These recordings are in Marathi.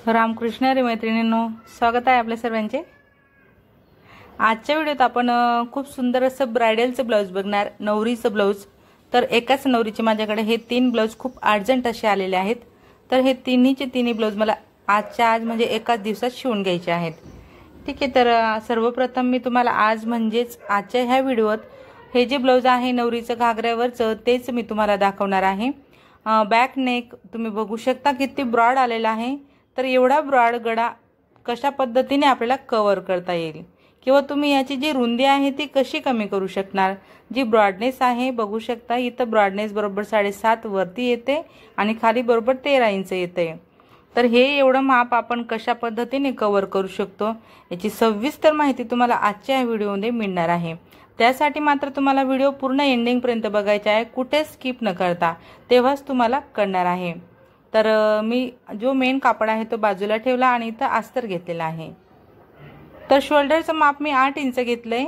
रामकृष्ण हरी मैत्रिणींनो, स्वागत आहे आपल्या सर्वांचे। आजच्या व्हिडिओत आपण खूप सुंदर असं ब्रायडलचं ब्लाउज बघणार, नवरीचं ब्लाउज। तर एकाच नवरीचे माझ्याकडे हे 3 ब्लाउज खूप अर्जंट असे आलेले आहेत। तर हे तिन्ही ब्लाउज मला आजच्या आज म्हणजे एकाच दिवसात शिवून घ्यायचे आहेत। ठीक आहे, तर सर्वप्रथम मी तुम्हाला आज म्हणजेच आजच्या ह्या व्हिडिओत हे जे ब्लाउज आहे नवरीचं घागऱ्यावरचं तेच मी तुम्हाला दाखवणार आहे। बॅक नेक तुम्ही बघू शकता किती ब्रॉड आलेला आहे। तर एवढा ब्रॉड गळा कशा पद्धतीने आपल्याला कव्हर करता येईल किंवा तुम्ही याची जी रुंदी आहे ती कशी कमी करू शकणार। जी ब्रॉडनेस आहे बघू शकता, इथं ब्रॉडनेस बरोबर 7.5 वरती येते आणि खाली बरोबर 13 इंच येते। तर हे एवढं माप आपण कशा पद्धतीने कव्हर करू शकतो याची सविस्तर माहिती तुम्हाला आजच्या व्हिडिओमध्ये मिळणार आहे। त्यासाठी मात्र तुम्हाला व्हिडिओ पूर्ण एंडिंग पर्यंत बघायचा आहे, कुठे स्किप न करता, तेव्हाच तुम्हाला कळणार आहे। तर मी जो मेन कापड आहे तो बाजूला ठेवला आणि इथं अस्तर घेतलेला आहे। तर शोल्डरचं माप मी 8 इंच घेतलंय,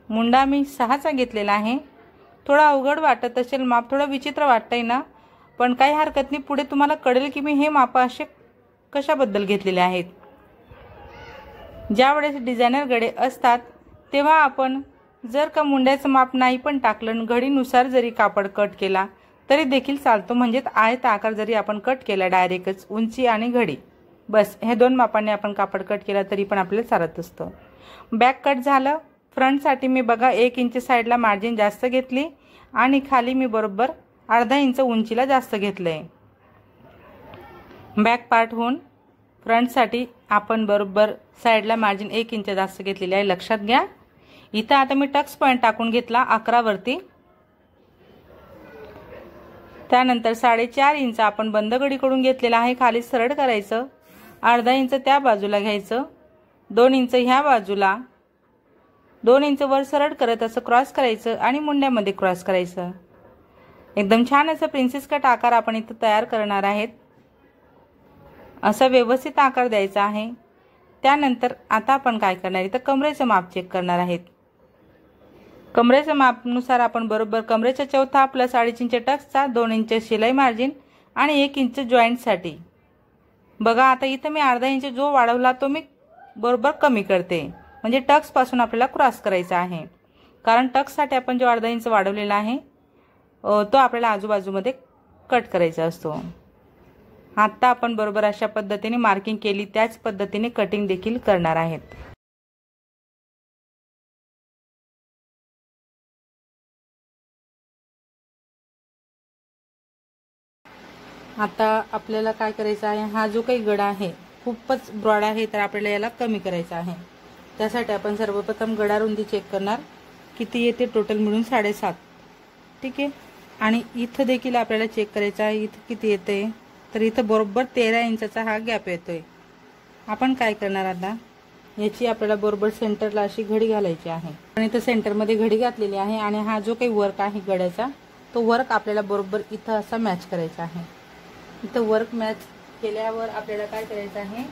मुंडा मी 6चा घेतलेला आहे। थोडा अवघड वाटत असेल, माप थोडं विचित्र वाटतंय ना, पण काही हरकत नाही, पुढे तुम्हाला कळेल की मी हे माप असे कशाबद्दल घेतलेले आहेत। ज्यावेळेस डिझायनर गळे असतात तेव्हा आपण जर का मुंड्याचं माप नाही पण टाकलं, घडीनुसार जरी कापड कट केला तरी देखील चालतो। म्हणजे आयत आकार जरी आपण कट केला डायरेक्टच, उंची आणि घडी बस हे 2 मापाने आपण कापड कट केला तरी पण आपल्याला चालत असतं। बॅक कट झालं। फ्रंटसाठी मी बघा 1 इंच साईडला मार्जिन जास्त घेतली आणि खाली मी बरोबर अर्धा इंच उंचीला जास्त घेतलंय। बॅक पार्ट होऊन फ्रंटसाठी आपण बरोबर साईडला मार्जिन 1 इंच जास्त घेतलेले आहे, लक्षात घ्या। इथं आता मी टक्स पॉइंट टाकून घेतला 11 वरती। त्यानंतर 4.5 इंच आपण बंद गडीकडून घेतलेला आहे, खाली सरळ करायचं, अर्धा इंच त्या बाजूला घ्यायचं, 2 इंच ह्या बाजूला, 2 इंच वर सरळ करत असं क्रॉस करायचं आणि मुंड्यामध्ये क्रॉस करायचं। एकदम छान असं प्रिन्सेस कट आकार आपण इथं तयार करणार आहेत। असा व्यवस्थित आकार द्यायचा आहे। त्यानंतर आता आपण काय करणार, इथं कमरेचं माप चेक करणार आहेत। कमरेच्या मापानुसार आपण बरोबर कमरेच्या चौथा प्लस 2.5 इंच टक्सचा, 2 इंच शिलाई मार्जिन आणि 1 इंच जॉईंटसाठी। बघा आता इथं मी अर्धा इंच जो वाढवला तो मी बरोबर कमी करते, म्हणजे टक्स पासून आपल्याला क्रॉस करायचा आहे। कारण टक्ससाठी आपण जो अर्धा इंच वाढवलेला आहे तो आपल्याला आजूबाजूमध्ये कट करायचा असतो। आता आपण बरोबर अशा पद्धतीने मार्किंग केली, त्याच पद्धतीने कटिंग देखील करणार आहेत। आता आपल्याला काय करायचं आहे, हा जो काही गळा आहे खूपच ब्रॉड आहे, तर आपल्याला याला कमी करायचा आहे। त्यासाठी आपण सर्वप्रथम गळा रुंदी चेक करणार, किती येते टोटल मिळून 7.5। ठीक आहे, आणि इथं देखील आपल्याला चेक करायचं आहे, इथं किती येते, तर इथं बरोबर 13 इंचाचा हा गॅप येतोय। आपण काय करणार आता, याची आपल्याला बरोबर सेंटरला अशी घडी घालायची आहे। आणि इथं सेंटरमध्ये घडी घातलेली आहे आणि हा जो काही वर्क आहे गळ्याचा तो वर्क आपल्याला बरोबर इथं असा मॅच करायचा आहे। इथं वर्क मॅच केल्यावर आपल्याला काय करायचं आहे,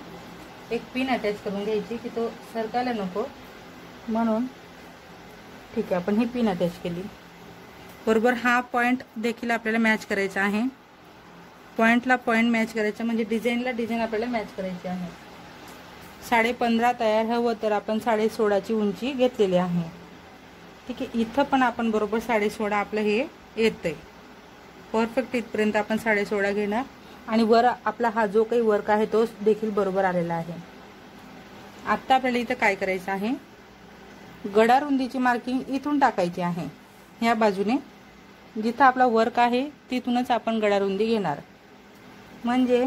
एक पिन अटॅच करून घ्यायची की तो सरकायला नको म्हणून। ठीक आहे, आपण ही पिन अटॅच केली, बरोबर हा पॉइंट देखील आपल्याला मॅच करायचा आहे। पॉइंटला पॉइंट मॅच करायचा म्हणजे डिझाईनला डिझाईन आपल्याला मॅच करायची आहे। 15.5 तयार हवं तर आपण 16.5ची उंची घेतलेली आहे। ठीक आहे, इथं पण आपण बरोबर 16.5 आपलं हे येतंय परफेक्ट, इथपर्यंत आपण 16.5 घेणार आणि वर आपला हा जो काही वर्क आहे तो देखील बरोबर आलेला आहे। आता आपल्याला इथं काय करायचं आहे, गळा रुंदीची मार्किंग इथून टाकायची आहे। ह्या बाजूने जिथं आपला वर्क आहे तिथूनच आपण गळा रुंदी घेणार, म्हणजे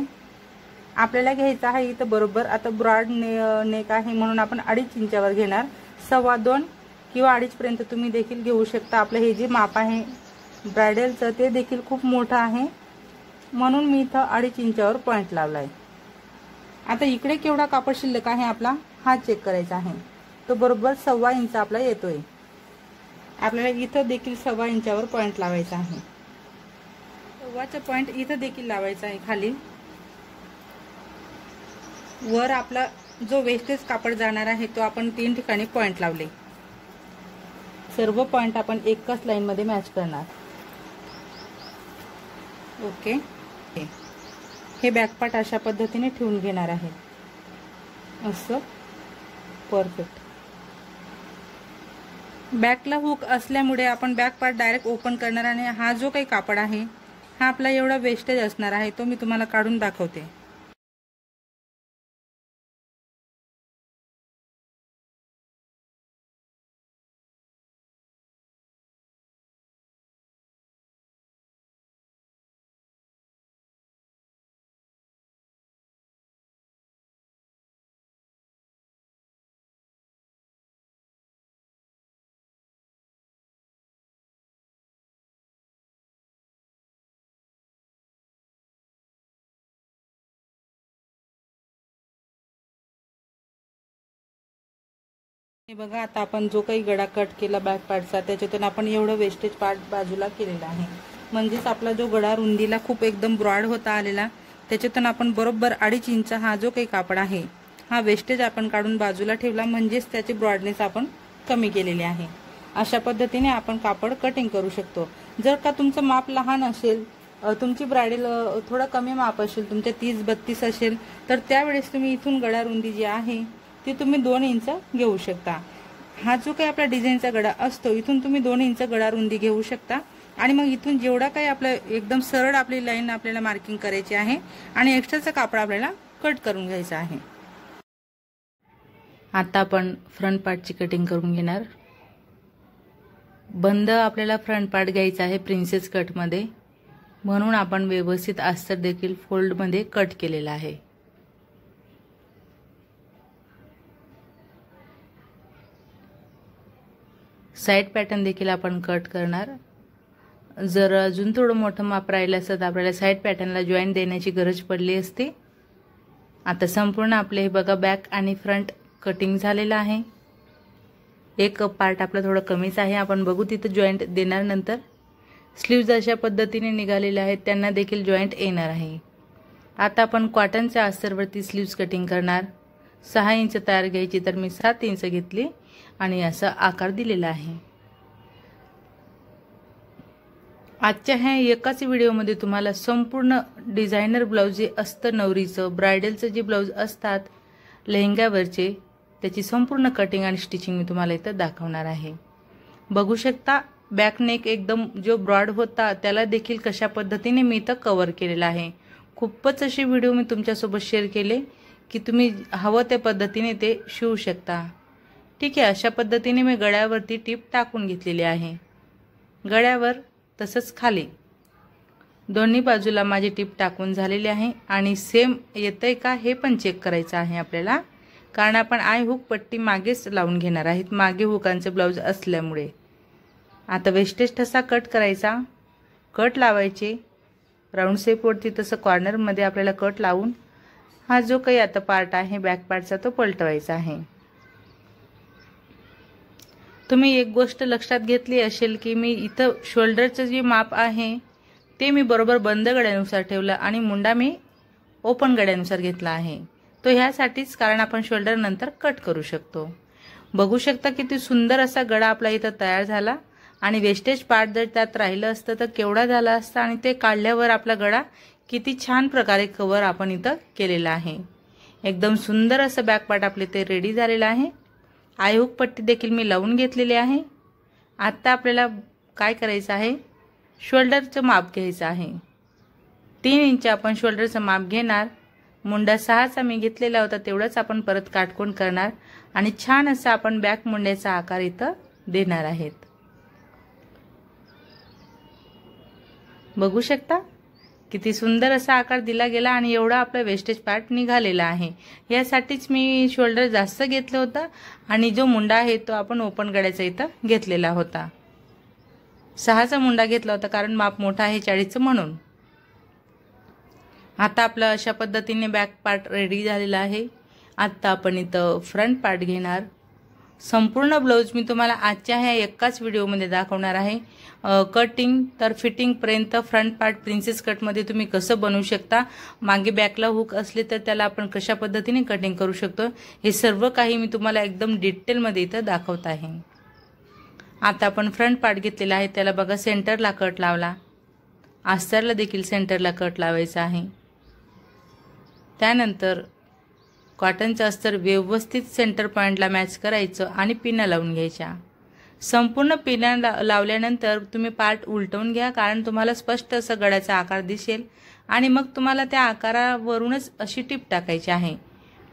आपल्याला घ्यायचं आहे इथं बरोबर। आता ब्रॉड नेक आहे म्हणून आपण 2.5 इंचावर घेणार, 2.25 किंवा 2.5 पर्यंत तुम्ही देखील घेऊ शकता। आपलं हे जे माप आहे ब्रायडलचं ते देखील खूप मोठं आहे म्हणून मी इथं 2.5 इंचावर पॉइंट लावलाय। आता इकडे केवढा कापड शिल्लक आहे आपला हा चेक करायचा आहे, तो बरोबर 1.25 इंच आपला येतोय। आपल्याला इथं देखील 1.25 इंचावर पॉइंट लावायचा आहे। 1.25चा पॉइंट इथं देखील लावायचा आहे खाली। वर आपला जो वेस्टेज कापड जाणार आहे तो आपण 3 ठिकाणी पॉइंट लावले, सर्व पॉइंट आपण एकाच लाईन मध्ये मॅच करणार। ओके, हे बॅकपार्ट अशा पद्धतीने ठेवून घेणार आहे, असं परफेक्ट। बॅकला हुक असल्यामुळे आपण बॅक पार्ट डायरेक्ट ओपन करणार आणि हा जो काही कापड आहे हा आपला एवढा वेस्टेज असणार आहे तो मी तुम्हाला काढून दाखवते। हे बघा, आता आपण जो काही गळा कट केला बॅक पार्टचा त्याच्यातून आपण एवढं वेस्टेज पार्ट बाजूला केलेला आहे। म्हणजेच आपला जो गळा रुंदीला खूप एकदम ब्रॉड होता आलेला त्याच्यातून आपण बरोबर 2.5 इंच हा जो काही कापड आहे हा वेस्टेज आपण काढून बाजूला ठेवला, म्हणजेच त्याची ब्रॉडनेस आपण कमी केलेली आहे। अशा पद्धतीने आपण कापड कटिंग करू शकतो। जर का तुमचं माप लहान असेल, तुमची ब्रायडल थोडं कमी माप असेल, तुमच्या 30-32 असेल, तर त्यावेळेस तुम्ही इथून गळा रुंदी जी आहे ती तुम्ही 2 इंच घेऊ शकता। हा जो काही आपला डिझाईनचा गळा असतो इथून तुम्ही 2 इंच गळा रुंदी घेऊ शकता आणि मग इथून जेवढा काही आपलं एकदम सरळ आपली लाईन आपल्याला मार्किंग करायची आहे आणि एक्स्ट्राचा कापड आपल्याला कट करून घ्यायचा आहे। आता आपण फ्रंट पार्टची कटिंग करून घेणार। बंद आपल्याला फ्रंट पार्ट घ्यायचा आहे प्रिन्सेस कट मध्ये, म्हणून आपण व्यवस्थित अस्तर देखील फोल्ड मध्ये कट केलेला आहे। साइड पॅटर्न देखील आपण कट करणार। जर अजून थोडं मोठं माप राहिलं असतं तर आपल्याला साइड पॅटर्नला जॉईंट देण्याची गरज पडली असती। आता संपूर्ण आपले हे बघा बॅक आणि फ्रंट कटिंग झालेलं आहे। एक पार्ट आपला थोडं कमीच आहे, आपण बघू तिथं जॉईंट देणार नंतर। स्लीव्ज अशा पद्धतीने निघालेले आहेत, त्यांना देखील जॉईंट येणार आहे। आता आपण कॉटनच्या अस्तरवरती स्लीव्ज कटिंग करणार। 6 इंच तयार घ्यायची तर मी 7 इंच घेतली आणि असा आकार दिलेला आहे। आजच्या ह्या एकाच व्हिडिओमध्ये तुम्हाला संपूर्ण डिझायनर ब्लाउज जे असतं नवरीचं ब्रायडलचं जे ब्लाउज असतात लेहंग्यावरचे त्याची संपूर्ण कटिंग आणि स्टिचिंग मी तुम्हाला इथं दाखवणार आहे। बघू शकता बॅक नेक एकदम जो ब्रॉड होता त्याला देखील कशा पद्धतीने मी इथं कव्हर केलेला आहे। खूपच असे व्हिडिओ मी तुमच्यासोबत शेअर केले की तुम्ही हवं त्या पद्धतीने ते शिवू शकता। ठीक आहे, अशा पद्धतीने मी गळ्यावरती टिप टाकून घेतलेली आहे। गळ्यावर तसंच खाली दोन्ही बाजूला माझी टिप टाकून झालेली आहे आणि सेम येतंय का हे पण चेक करायचं आहे आपल्याला, कारण आपण आय हुक पट्टी मागेच लावून घेणार आहेत, मागे हुकांचे ब्लाउज असल्यामुळे। आता वेस्टेज ठसा कट करायचा, कट लावायचे राऊंड शेपवरती, तसं कॉर्नरमध्ये आपल्याला कट लावून हा जो काही आता पार्ट आहे बॅक पार्टचा तो पलटवायचा आहे। तुम्ही एक गोष्ट लक्षात घेतली असेल की मी इथं शोल्डरचं जे माप आहे ते मी बरोबर बंद गळ्यानुसार ठेवलं आणि मुंडा मी ओपन गळ्यानुसार घेतला आहे। तो ह्यासाठीच कारण आपण शोल्डर नंतर कट करू शकतो। बघू शकता किती सुंदर असा गळा आपला इथं तयार झाला आणि वेस्टेज पार्ट जर त्यात राहिलं असतं तर केवढा झाला असता आणि ते काढल्यावर आपला गळा किती छान प्रकारे कव्हर आपण इथं केलेला आहे। एकदम सुंदर असं बॅक पार्ट आपले ते रेडी झालेलं आहे। आय हुक पट्टी देखील मी लावून घेतलेली आहे। आता आपल्याला काय करायचं आहे, शोल्डरचं माप घ्यायचं आहे। 3 इंच आपण शोल्डरचं माप घेणार। मुंडा 6चा मी घेतलेला होता तेवढाच आपण परत काटकोन करणार आणि छान असा आपण बॅक मुंड्याचा आकार इथं देणार आहेत। बघू शकता किती सुंदर असा आकार दिला गेला आणि एवढा आपला वेस्टेज पार्ट निघालेला आहे। यासाठीच मी शोल्डर जास्त घेतलं होतं आणि जो मुंडा आहे तो आपण ओपन गळ्याचा इथं घेतलेला होता। 6चा मुंडा घेतला होता कारण माप मोठा आहे 40चं म्हणून। आता आपला अशा पद्धतीने बॅक पार्ट रेडी झालेला आहे। आता आपण इथं फ्रंट पार्ट घेणार। संपूर्ण ब्लाउज मी तुम्हाला आजच्या ह्या एकाच व्हिडिओमध्ये दाखवणार आहे। कटिंग तर फिटिंग पर्यंत फ्रंट पार्ट प्रिन्सेस कट मध्ये तुम्ही कसं बनवू शकता, मागे बॅकला हुक असले तर त्याला आपण कशा पद्धतीने कटिंग करू शकतो हे सर्व काही मी तुम्हाला एकदम डिटेल मध्ये इथं दाखवत आहे। आता आपण फ्रंट पार्ट घेतलेला आहे त्याला बघा सेंटरला कट लावला, आस्तरला देखील सेंटरला कट लावायचा आहे। त्यानंतर कॉटनचं अस्तर व्यवस्थित सेंटर पॉईंटला मॅच करायचं आणि पिना लावून घ्यायच्या। संपूर्ण पिना लावल्यानंतर तुम्ही पार्ट उलटवून घ्या, कारण तुम्हाला स्पष्ट असं गळ्याचा आकार दिसेल आणि मग तुम्हाला त्या आकारावरूनच अशी टिप टाकायची आहे।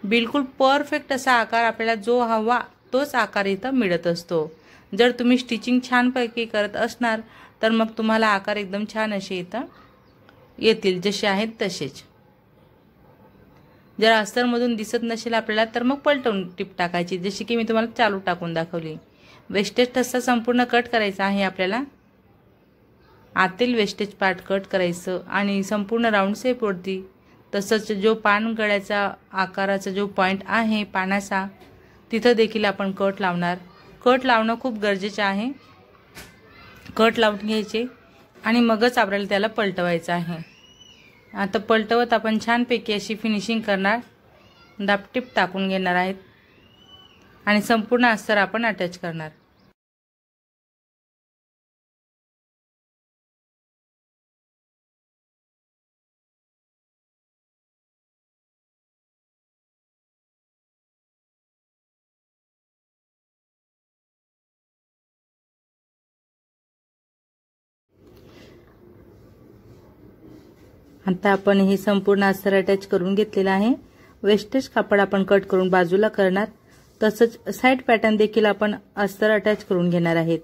बिलकुल परफेक्ट असा आकार आपल्याला जो हवा तोच आकार इथं मिळत असतो। जर तुम्ही स्टिचिंग छानपैकी करत असणार तर मग तुम्हाला आकार एकदम छान असे इथं येतील, जसे आहेत तसेच। जर अस्तरमधून दिसत नसेल आपल्याला तर मग पलटवून टिप टाकायची, जशी की मी तुम्हाला चालू टाकून दाखवली। वेस्टेज ठसा संपूर्ण कट करायचा आहे आपल्याला। आतील वेस्टेज पार्ट कट करायचं आणि संपूर्ण राऊंड शेपवरती, तसंच जो पान गळ्याचा आकाराचा जो पॉइंट आहे पानाचा तिथं देखील आपण कट लावणार। कट लावणं खूप गरजेचं आहे। कट लावून घ्यायचे आणि मगच आपल्याला त्याला पलटवायचं आहे। आता पलटवत आपण छानपैकी अशी फिनिशिंग करणार, दाबटीप टाकून घेणार आहेत आणि संपूर्ण अस्तर आपण अटॅच करणार। आता आपण हे संपूर्ण अस्तर अटॅच करून घेतलेला आहे। वेस्टेज कापड आपण कट करून बाजूला करणार, तसंच साइड पॅटर्न देखील आपण अस्तर अटॅच करून घेणार आहेत।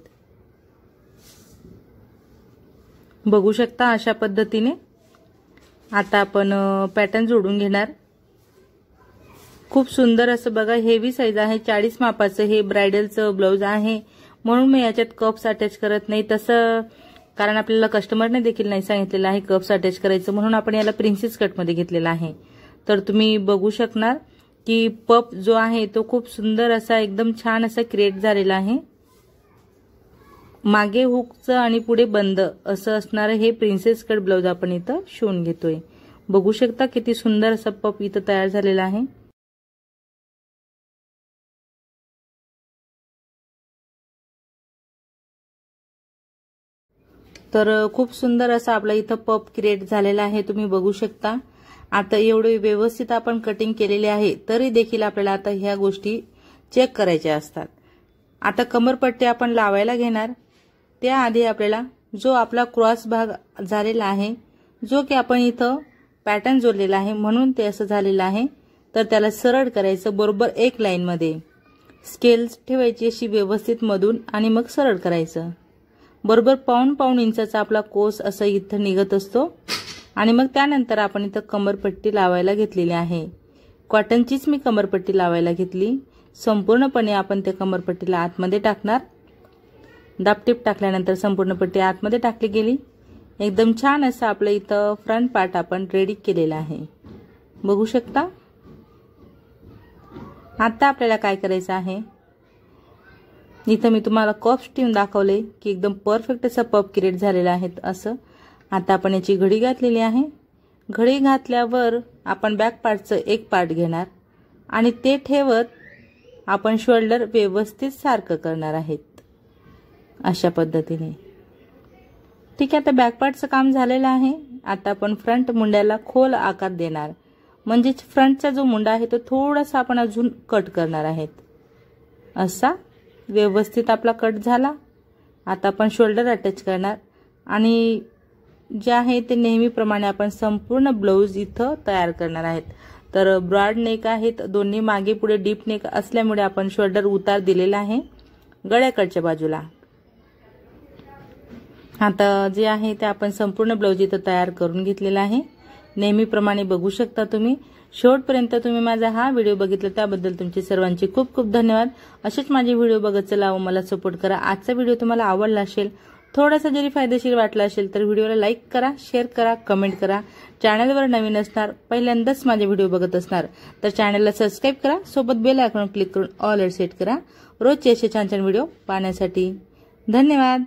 बघू शकता अशा पद्धतीने। आता आपण पॅटर्न जोडून घेणार। खूप सुंदर असं बघा, हेवी साईज आहे, 40 मापाचं हे ब्राइडलचं ब्लाउज आहे, म्हणून मी याच्यात कप्स अटॅच करत नाही। तसं कारण आपल्याला कस्टमरने देखील नाही सांगितलेलं आहे कप्स अटॅच करायचं, म्हणून आपण याला प्रिन्सेस कट मध्ये घेतलेला आहे। तर तुम्ही बघू शकणार की पप जो आहे तो खूप सुंदर असा एकदम छान असा क्रिएट झालेला आहे। मागे हुकचं आणि पुढे बंद असं असणारं हे प्रिन्सेस कट ब्लाउज आपण इथं शिवून घेतोय। बघू शकता किती सुंदर असा पप इथं तयार झालेला आहे। तर खूप सुंदर असा आपला इथं पप क्रिएट झालेला आहे, तुम्ही बघू शकता। आता एवढे व्यवस्थित आपण कटिंग केलेले आहे, तरी देखील आपल्याला आता ह्या गोष्टी चेक करायच्या असतात। आता कमरपट्टी आपण लावायला घेणार, त्याआधी आपल्याला जो आपला क्रॉस भाग झालेला आहे, जो की आपण इथं पॅटर्न जोडलेला आहे म्हणून ते असं झालेलं आहे, तर त्याला सरळ करायचं बरोबर एक लाईन मध्ये। स्केल्स ठेवायची अशी व्यवस्थित मधून आणि मग सरळ करायचं। बरोबर पाऊण इंचाचा आपला कोस असं इथं निघत असतो आणि मग त्यानंतर आपण इथं कमरपट्टी लावायला घेतलेली आहे। कॉटनचीच मी कमरपट्टी लावायला घेतली। संपूर्णपणे आपण त्या कमरपट्टीला आतमध्ये टाकणार। दाबटीप टाकल्यानंतर संपूर्ण पट्टी आतमध्ये टाकली गेली। एकदम छान असं आपलं इथं फ्रंट पार्ट आपण रेडी केलेला आहे, बघू शकता। आता आपल्याला काय करायचं आहे, इथं मी तुम्हाला कप्स ठेवून दाखवले की एकदम परफेक्ट असा पप क्रिएट झालेला आहे असं। आता आपण याची घडी घातलेली आहे। घडी घातल्यावर आपण बॅक पार्टचं एक पार्ट घेणार आणि ते ठेवत आपण शोल्डर व्यवस्थित सारखं करणार आहेत अशा पद्धतीने। ठीक आहे, आता बॅक पार्टचं काम झालेलं आहे। आता आपण फ्रंट मुंड्याला खोल आकार देणार, म्हणजे फ्रंटचा जो मुंडा आहे तो थोडासा आपण अजून कट करणार आहेत। असा व्यवस्थित आपला कट झाला। आता आपण शोल्डर अटॅच करणार आणि जे आहे ते नेहमीप्रमाणे आपण संपूर्ण ब्लाउज इथं तयार करणार आहेत। तर ब्रॉड नेक आहेत, दोन्ही मागे पुढे डीप नेक असल्यामुळे आपण शोल्डर उतार दिलेला आहे गळ्याकडच्या बाजूला। आता जे आहे ते आपण संपूर्ण ब्लाउज इथं तयार करून घेतलेला आहे। नेहमीप्रमाणे बघू शकता तुम्ही। शेवटपर्यंत तुम्ही माझा हा व्हिडिओ बघितला त्याबद्दल तुमचे सर्वांचे खूप खूप धन्यवाद। असेच माझे व्हिडिओ बघत चला व मला सपोर्ट करा। आजचा व्हिडिओ तुम्हाला आवडला असेल, थोडासा जरी फायदेशीर वाटला असेल तर व्हिडिओला लाईक करा, शेअर करा, कमेंट करा। चॅनलवर नवीन असणार, पहिल्यांदाच माझे व्हिडिओ बघत असणार तर चॅनलला सबस्क्राईब करा, सोबत बेल आयकॉन क्लिक करून ऑल सेट करा रोजचे असे छान छान व्हिडिओ पाहण्यासाठी। धन्यवाद।